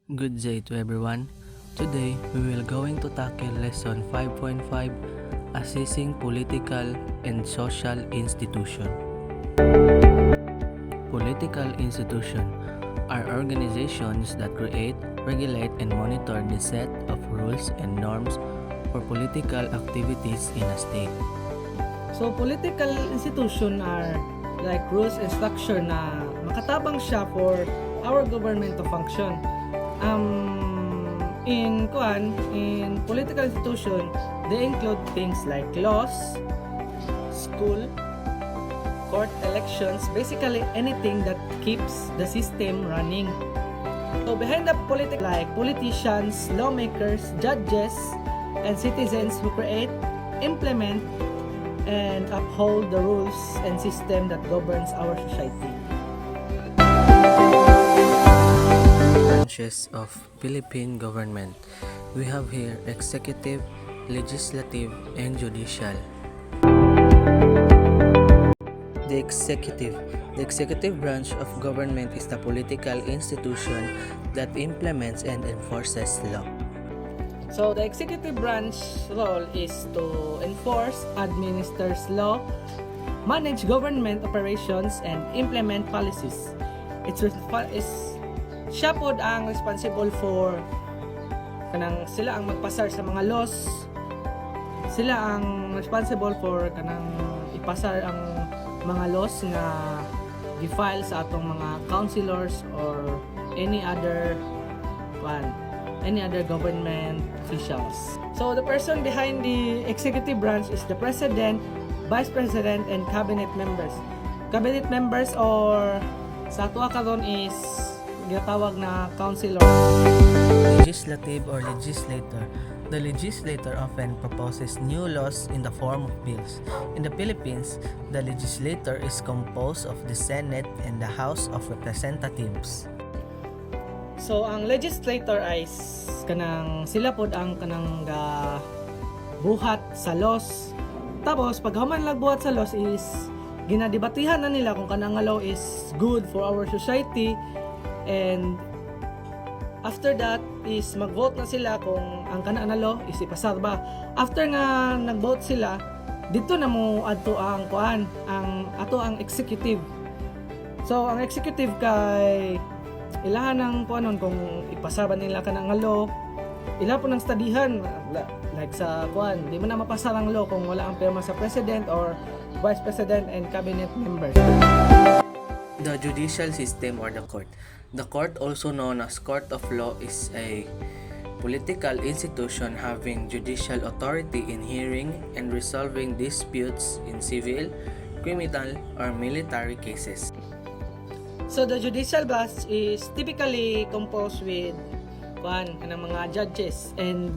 Good day to everyone. Today, we will going to tackle lesson 5.5, Assessing Political and Social Institution. Political institutions are organizations that create, regulate, and monitor the set of rules and norms for political activities in a state. So, political institution are like rules and structure na makatabang siya for our government to function. In political institution, they include things like laws, school, court, elections, basically anything that keeps the system running. So behind the politicians, lawmakers, judges, and citizens who create, implement, and uphold the rules and system that governs our society. Branches of Philippine government. We have here executive, legislative, and judicial. The executive branch of government is the political institution that implements and enforces law. So the executive branch role is to enforce, administers law, manage government operations, and implement policies. Siya pod ang responsible for sila ang magpasar sa mga laws. Sila ang responsible for ipasar ang mga laws na gi-file sa atong mga councilors or any other government officials. So the person behind the executive branch is the president, vice president, and cabinet members. Cabinet members or sa ato karon is ginatawag na councilor. Legislative or legislator. The legislator often proposes new laws in the form of bills. In the Philippines, the legislator is composed of the Senate and the House of Representatives. So ang legislator ay sila pod ang buhat sa laws. Tapos pag human nagbuhat sa laws is ginadebatihan na nila kung kanang law is good for our society, and after that is mag-vote na sila kung ang kanang law is ipasar ba. After nga nag-vote sila, dito na mo adto ang ang executive. So ang executive kay ilahan ng kung ipasar ba nila kanang law, ila po ng studyhan like sa di mo na mapasar ang law kung wala ang pirma sa president or vice president and cabinet members. The judicial system or the court. The court, also known as court of law, is a political institution having judicial authority in hearing and resolving disputes in civil, criminal, or military cases. So the judicial branch is typically composed with mga judges and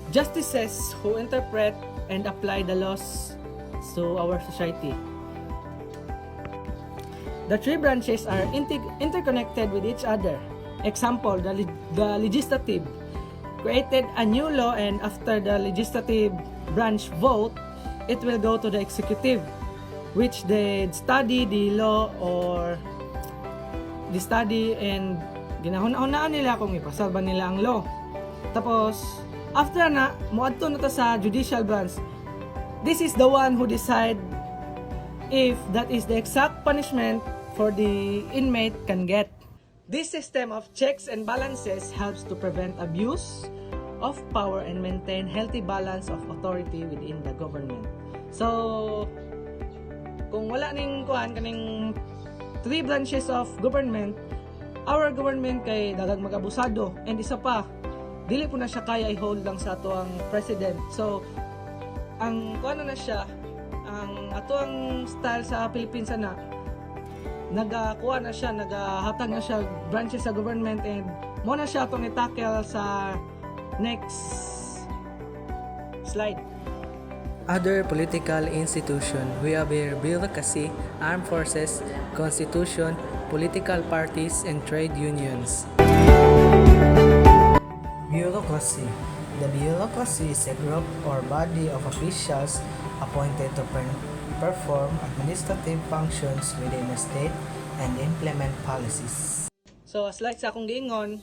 justices who interpret and apply the laws to our society. The three branches are interconnected with each other. Example, the legislative created a new law, and after the legislative branch vote, it will go to the executive, which they study the law or the study and ginahuna-hunaan nila kung ipasar ba nila ang law. Tapos, after na, muadto na to sa judicial branch. This is the one who decide if that is the exact punishment for the inmate can get. This system of checks and balances helps to prevent abuse of power and maintain healthy balance of authority within the government. So, kung wala ning kaning three branches of government, our government kay daghang mag-abusado, and isa pa, dili po na siya kaya i-hold lang sa ato ang president. So, ang na siya, ang ato ang style sa Philippines nagahatag na siya branches sa government, and mo na siya itong i-tackle sa next slide. Other political institutions, we have here bureaucracy, armed forces, constitution, political parties, and trade unions. Bureaucracy. The bureaucracy is a group or body of officials appointed to perform administrative functions within a state and implement policies. So as like sa akong giingon,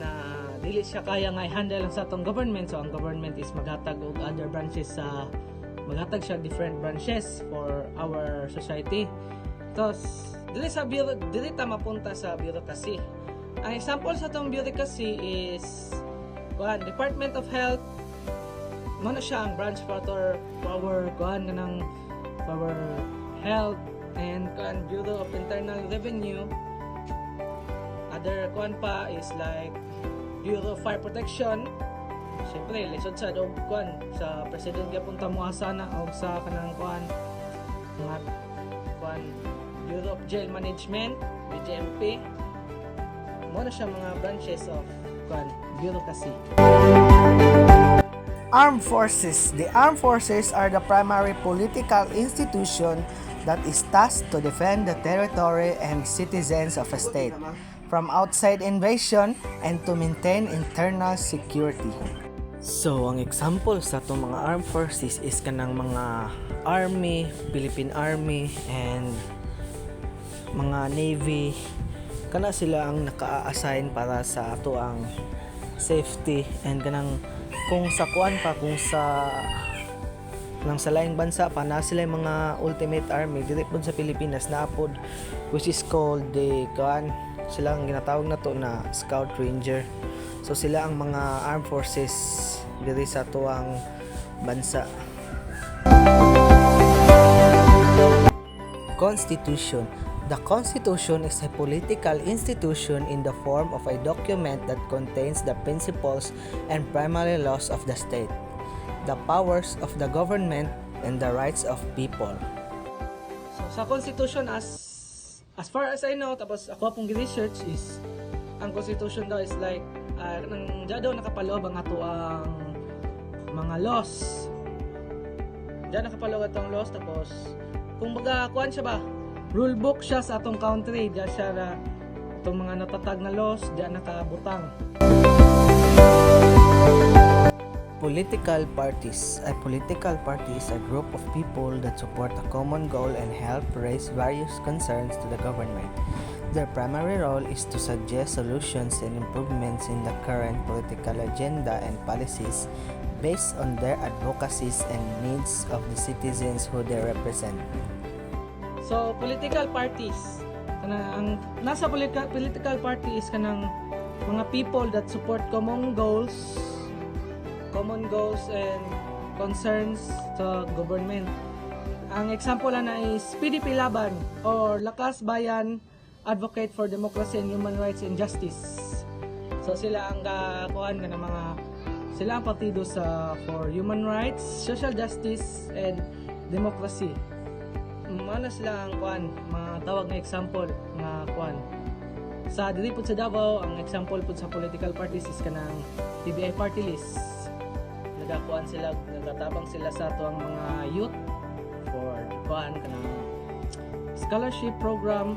na dili siya kaya nga i-handle lang sa atong government, so ang government is maghatag og other branches sa maghatag siya different branches for our society. Tapos dili ta mapunta sa bureaucracy. Ang example sa atong bureaucracy is Department of Health. Mo na siya ang branch for our kanang our health, and Bureau of Internal Revenue. Other pa is like Bureau of Fire Protection. Siyempre, lisod sa dog sa president gapunta mo sana o sa kanang mga Bureau of Jail Management, BJMP. Mo na siya mga branches of bureaucracy. Armed Forces. The armed forces are the primary political institution that is tasked to defend the territory and citizens of a state from outside invasion and to maintain internal security. So, ang example sa itong mga armed forces is kanang mga Army, Philippine Army, and mga Navy. Kana sila ang naka-assign para sa ato ang safety, and kanang kung sa laing bansa pa na sila yung mga ultimate army dili pod sa Pilipinas na pod, which is called sila ang ginatawag na to na Scout Ranger. So sila ang mga armed forces diri sa tuwang bansa. Constitution. The Constitution is a political institution in the form of a document that contains the principles and primary laws of the state, the powers of the government, and the rights of people. So sa Constitution, as far as I know, tapos ako pong research is ang Constitution daw is like nang daw nakapaloob ang ato ang mga laws. Diyan nakapaloob atong laws, tapos kung baga siya ba, rule book siya sa atong country. Diyan siya na itong mga natatag na laws, diyan nakabutang. Political parties. A political party is a group of people that support a common goal and help raise various concerns to the government. Their primary role is to suggest solutions and improvements in the current political agenda and policies based on their advocacies and needs of the citizens who they represent. So, political parties. Ang nasa political party is kanang mga people that support common goals and concerns sa government. Ang example na is PDP Laban or Lakas Bayan Advocate for Democracy and Human Rights and Justice. So sila ang sila ang partido for human rights, social justice, and democracy. Mana sila ang mga tawag na example nga sa dili pud sa Davao, ang example pud sa political parties is kanang TBI party list. Nagatabang sila sa ato ang mga youth for kanang scholarship program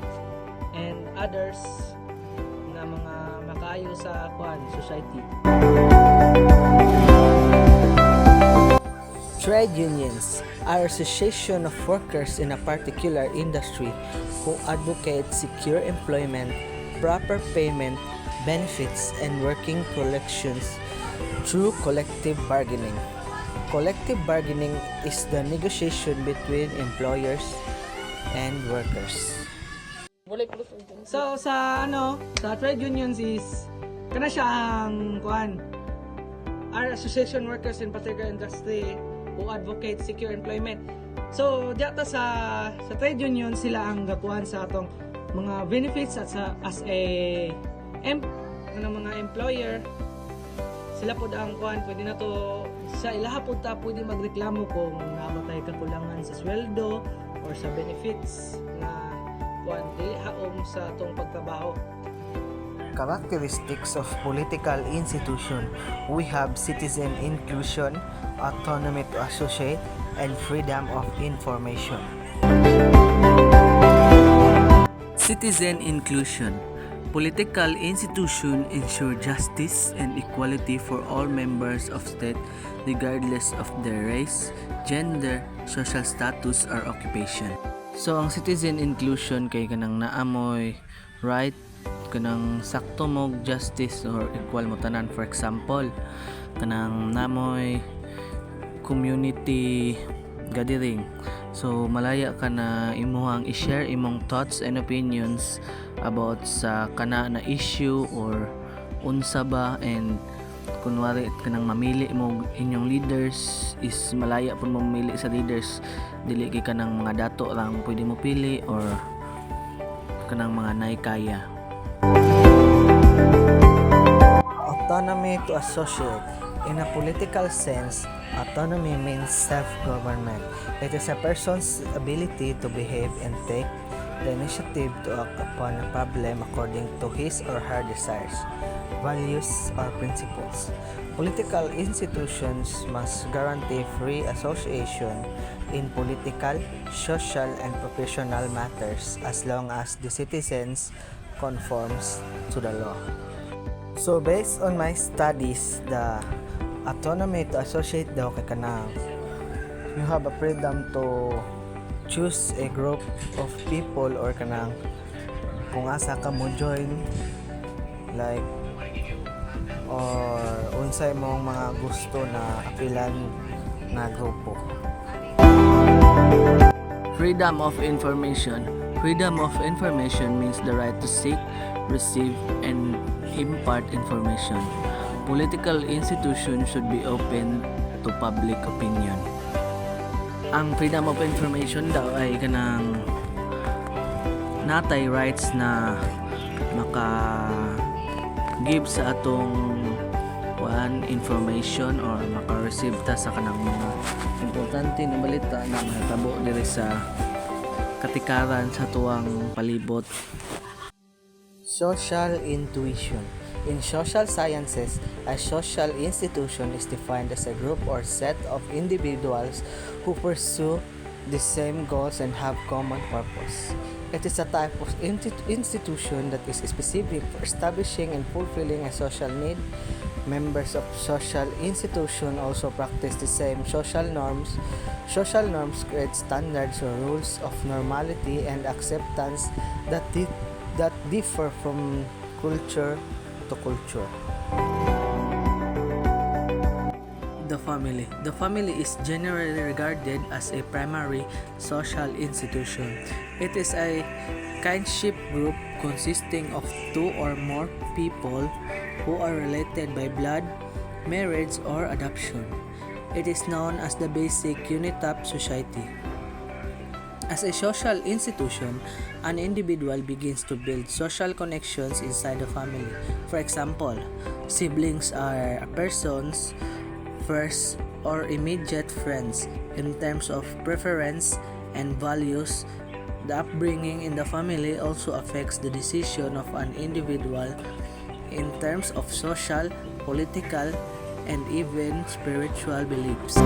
and others na mga makaayo sa society. Trade unions are association of workers in a particular industry who advocate secure employment, proper payment, benefits, and working collections through collective bargaining. Collective bargaining is the negotiation between employers and workers. So sa trade unions is kana siya ang our association workers in particular industry who advocate secure employment. So data sa trade union sila ang gakuan sa atong mga benefits as mga employer. Sila pod ang pwede na to sa ilaha pod ta pwede magreklamo kung namatay kakulangan sa sweldo or sa benefits na dili haom sa atong pagtrabaho. Characteristics of political institution. We have citizen inclusion, autonomy to associate, and freedom of information. Citizen inclusion. Political institution ensure justice and equality for all members of state regardless of their race, gender, social status, or occupation. So ang citizen inclusion kay kanang naamoy right kanang sakto mo justice or equal mo tanan. For example, kanang namoy community gathering, so malaya ka na imuhang i-share imong thoughts and opinions about sa kana na issue or unsa ba, and kunwari kanang mamili mo inyong leaders is malaya pud mo mamili sa leaders, dili kay kanang mga dato lang pwede mo pili or kanang mga naikaya. Autonomy to associate. In a political sense, autonomy means self-government. It is a person's ability to behave and take the initiative to act upon a problem according to his or her desires, values, or principles. Political institutions must guarantee free association in political, social, and professional matters as long as the citizens conforms to the law. So based on my studies, the autonomy to associate daw kay kanang you have a freedom to choose a group of people or kanang kung asa ka mo join, like or unsay mong mga gusto na apilan na grupo. Freedom of information. Freedom of information means the right to seek, receive, and impart information. Political institutions should be open to public opinion. Ang freedom of information daw ay kanang natay rights na maka give sa atong information or maka-receive ta sa kanang mga importante na balita na mahitabo diri sa katikaran sa tuwang palibot. Social intuition. In social sciences, a social institution is defined as a group or set of individuals who pursue the same goals and have common purpose. It is a type of institution that is specific for establishing and fulfilling a social need. Members of social institution also practice the same social norms. Social norms create standards or rules of normality and acceptance that differ from culture to culture. The family. The family is generally regarded as a primary social institution. It is a kinship group consisting of two or more people who are related by blood, marriage, or adoption. It is known as the basic unit of society. As a social institution, an individual begins to build social connections inside the family. For example, siblings are a person's first or immediate friends in terms of preference and values. The upbringing in the family also affects the decision of an individual in terms of social, political, and even spiritual beliefs.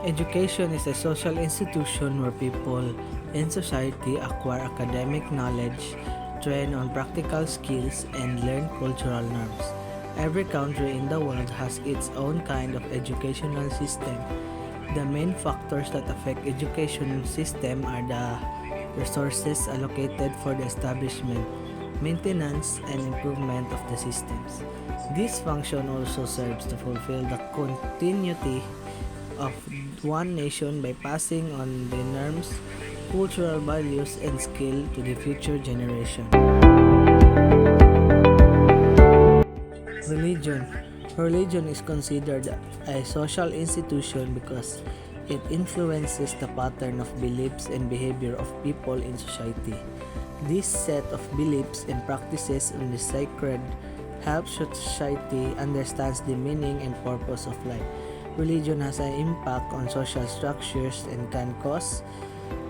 Education is a social institution where people in society acquire academic knowledge, train on practical skills, and learn cultural norms. Every country in the world has its own kind of educational system. The main factors that affect education system are the resources allocated for the establishment, maintenance, and improvement of the systems. This function also serves to fulfill the continuity of one nation by passing on the norms, cultural values, and skill to the future generation. Religion is considered a social institution because it influences the pattern of beliefs and behavior of people in society. This set of beliefs and practices in the sacred helps society understands the meaning and purpose of life. Religion has an impact on social structures and can cause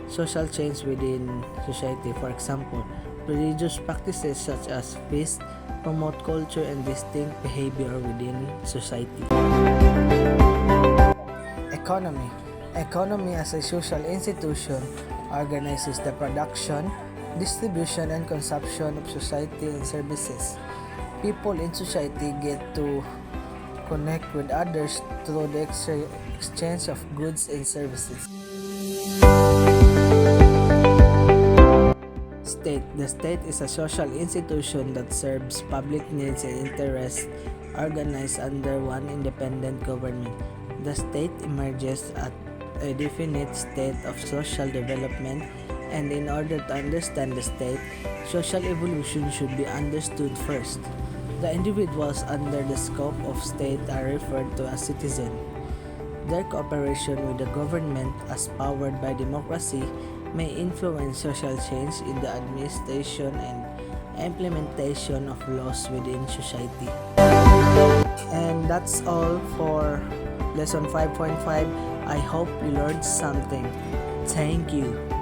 social change within society. For example, religious practices such as feasts promote culture and distinct behavior within society. Economy. Economy as a social institution organizes the production, distribution, and consumption of society and services. People in society get to connect with others through the exchange of goods and services. state. The state is a social institution that serves public needs and interests organized under one independent government. The state emerges at a definite state of social development, and in order to understand the state, social evolution should be understood first. The individuals under the scope of state are referred to as citizens. Their cooperation with the government, as powered by democracy, may influence social change in the administration and implementation of laws within society. And that's all for lesson 5.5. I hope you learned something. Thank you.